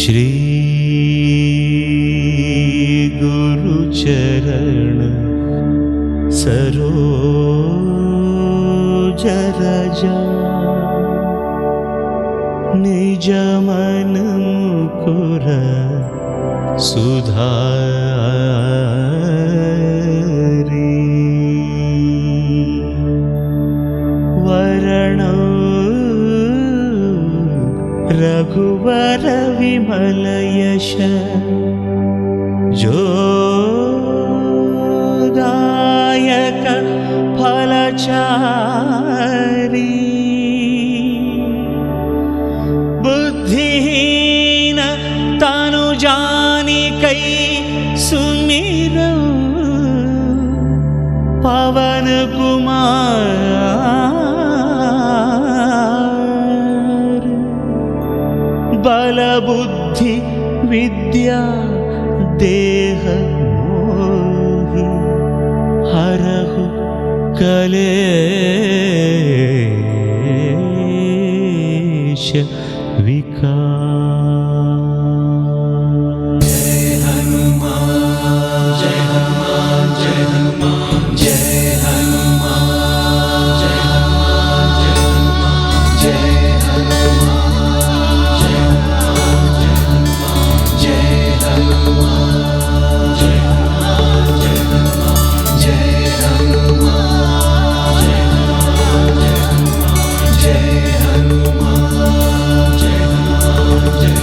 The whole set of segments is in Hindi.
श्री गुरुचरण सरोज रजा निज मन मुकुर सुधारी वरण रघुवर विमल यश जोदायक फलचारी बुद्धिहीन तनु जानिकै सुमिरौ पवन कुमार बल बुद्धि विद्या देह मोहि हरहु कलेश विकार। जय हनुमान जय हनुमान जय हनुमान जय हनुमान जय हनुमान जय हनुमान जय हनुमान जय हनुमान जय हनुमान जय हनुमान जय हनुमान जय हनुमान जय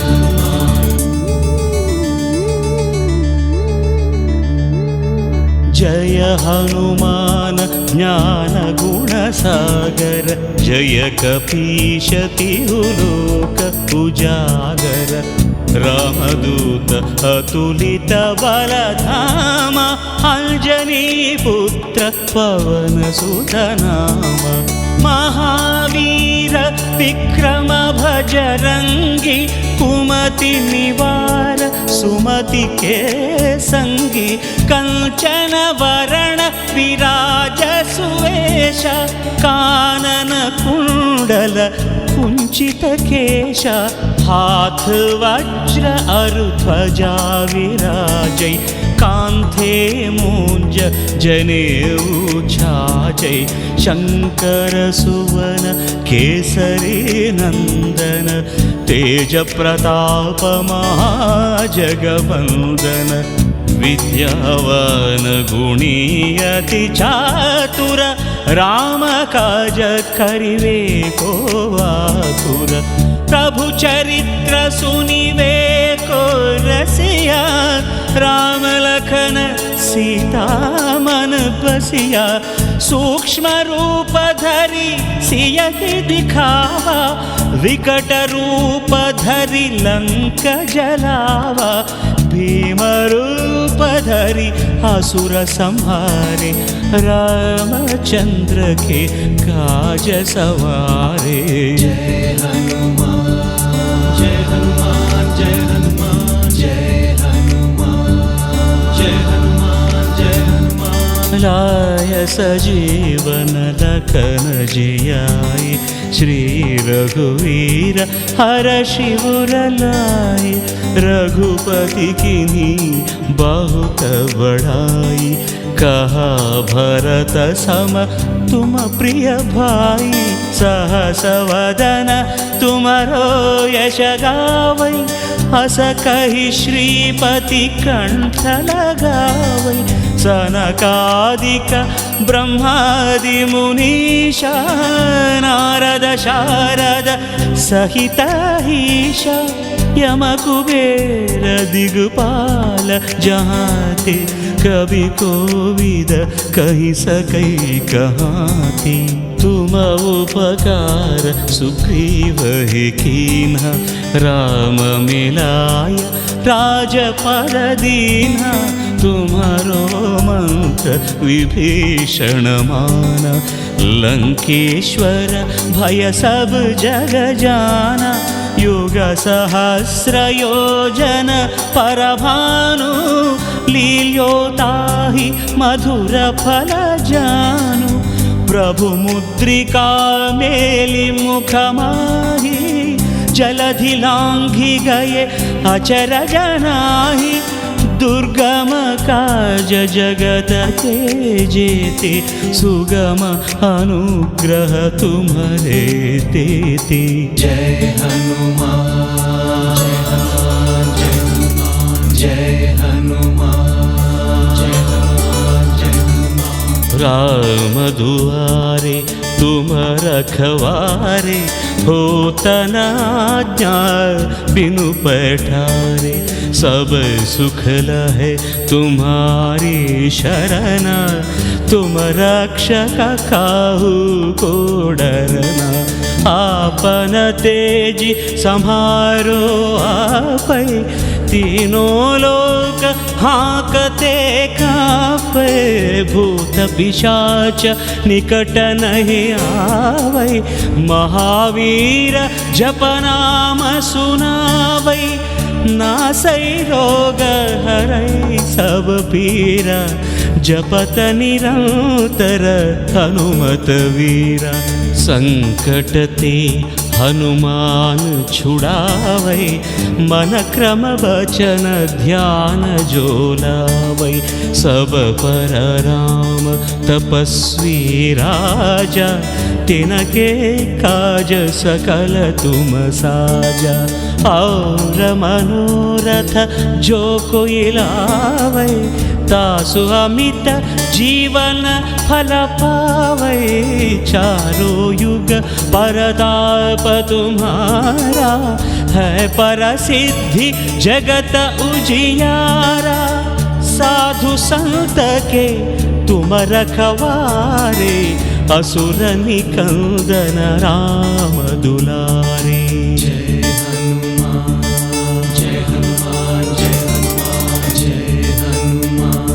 जय हनुमान ज्ञान गुण सागर जय कपीश तिहुलोक उजागर रामदूत अतुलित बलधाम अंजनी पुत्र पवन सुत नाम महावीर विक्रम भजरंगी कुमति निवार सुमति के संगी कंचन वरण विराज सुवेश कानन कुंडल कुंचित केश हाथ वज्र अरुध्वजा विराजै कांथे मूंज जनेऊ छाजै शंकर सुवन केसरी नंदन तेज प्रताप महाजगवंदन विद्यावान गुणी अति चातुर राम काज करिवे को आतुर प्रभु चरित्र सुनिवे को रसिया राम लखन सीता मन बसिया सूक्ष्म रूप धरि सियहि दिखावा विकट रूप धरि लंक जलावा भीम रूप धरि असुर संहारे रामचंद्र के काज सवारे। जय हनुमान जय हनुमान जय हनुमान जय हनुमान जय हनुमान जय हनुमान लाय सजीवन लखन जियाय श्री रघुवीर हर शिवर लाय रघुपति कीन्ही बहुत बड़ाई कहा भरत सम तुम प्रिय भाई सहस वदन तुमरो यश गावै हस कहि श्रीपति कंठ लगावै सनकादिक ब्रह्मादि मुनीशा नारद शारद सहित ईशा यम कुबेर दिगपाल जहाँते कवि कोविद कहि सकै कहाँते तुम उपकार सुग्रीव ही कीन्हा राम मिलाय राजपद दीन्हा तुम्हारो मंत्र विभीषण माना लंकेश्वर भय सब जग जाना युग सहस्र योजन परभानु लील्योताहि मधुर फल जानु प्रभु मुद्रिका मेलि मुख माहि जलधि लांघि गए अचरज नाही, दुर्गम काज जगत के जेते, सुगम अनुग्रह तुम्हारे देते। जय हनुमान जय हनुमान जय हनुमान जय हनुमान जय हनुमान जय हनुमान। राम दुआरे तुम रखवारे, होत न आज्ञा बिनु पैठारे, सब सुख लहे तुम्हारी शरण, तुम रक्षक काहू को डरना। आपन तेज सम्हारो आपै, तीनों लोक हाँकते कापै, भूत पिशाच निकट नहीं आवै, महावीर जप नाम सुनावै, नासै रोग हरै सब पीरा, जपत निरंतर हनुमत वीरा। संकट ते हनुमान छुड़ावै, मन क्रम वचन ध्यान जो लावै, सब पर राम तपस्वी राजा, तिनके काज सकल तुम साजा। और मनोरथ जो कोई लावै, तासु अमित जीवन फल पावै, चारों युग परताप तुम्हारा, है परसिद्धि जगत उजियारा। साधु संत के तुम रखवारे, असुर निकंदन राम दुलारे। जय हनुमान जय हनुमान जय हनुमान जय हनुमान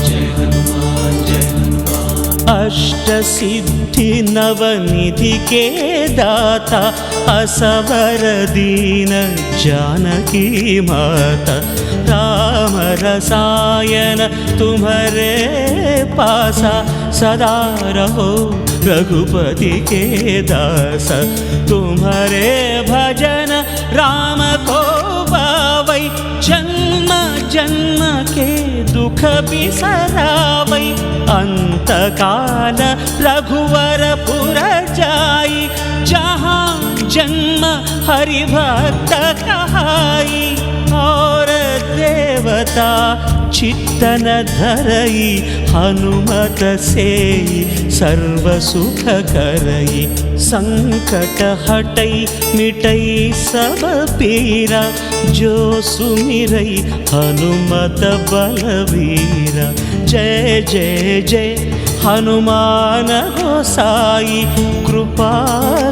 जय हनुमान जय हनुमान। अष्ट सिद्धि नवनिधि के दाता, असवर दीन जानकी माता, राम रसायन तुम्हारे पासा, सदा रहो रघुपति के दास। तुम्हारे भजन राम को पावै, जन्म जन्म के दुख बिसरावै, अंत काल रघुवर पुर जाई, जहाँ जन्म हरि भक्त कहाई। और देवता चित्तन धरई, हनुमत से सर्व सुख करई, संकट हटई मिटई सब पीरा, जो सुमिरई हनुमत बलवीरा। जय जय जय हनुमान गोसाई, कृपा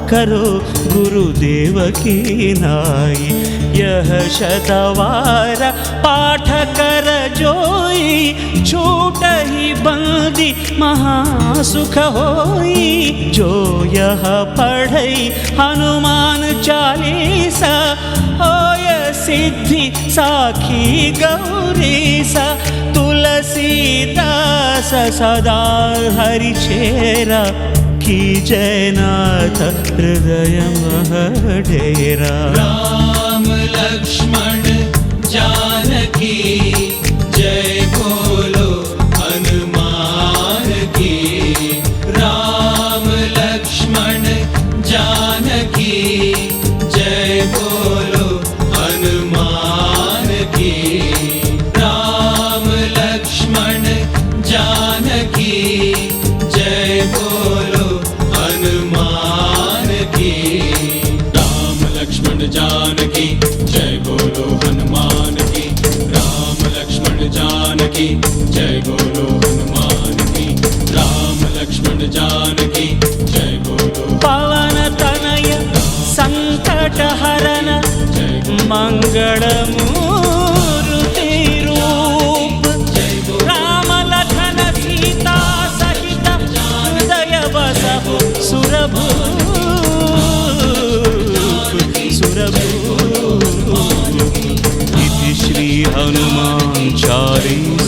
करो गुरुदेव की नाई। यह शतवार पाठ कर जोई, छूट ही बंदी महासुख होई। जो यह पढ़ई हनुमान चालीसा, होय सिद्धि साखी गौरीसा। तुलसीदास सदा हरि चेरा, की जयनाथ हृदय मह डेरा। राम लक्ष्मण जानकी जय बोलो हनुमान की। राम लक्ष्मण जानकी जय बोलो हनुमान की। राम लक्ष्मण जानकी जय बोलो हनुमान की। राम लक्ष्मण जानकी जय बोलो हनुमान की। राम लक्ष्मण जानकी जय बोलो हनुमान की। राम लक्ष्मण जानकी जय बोलो। पवन तनय संकट हरन, मंगल मूर्ति रूप। राम लखन सीता सहित, हृदय बसहु सुरभूप। इति श्री हनुमान चालीसा।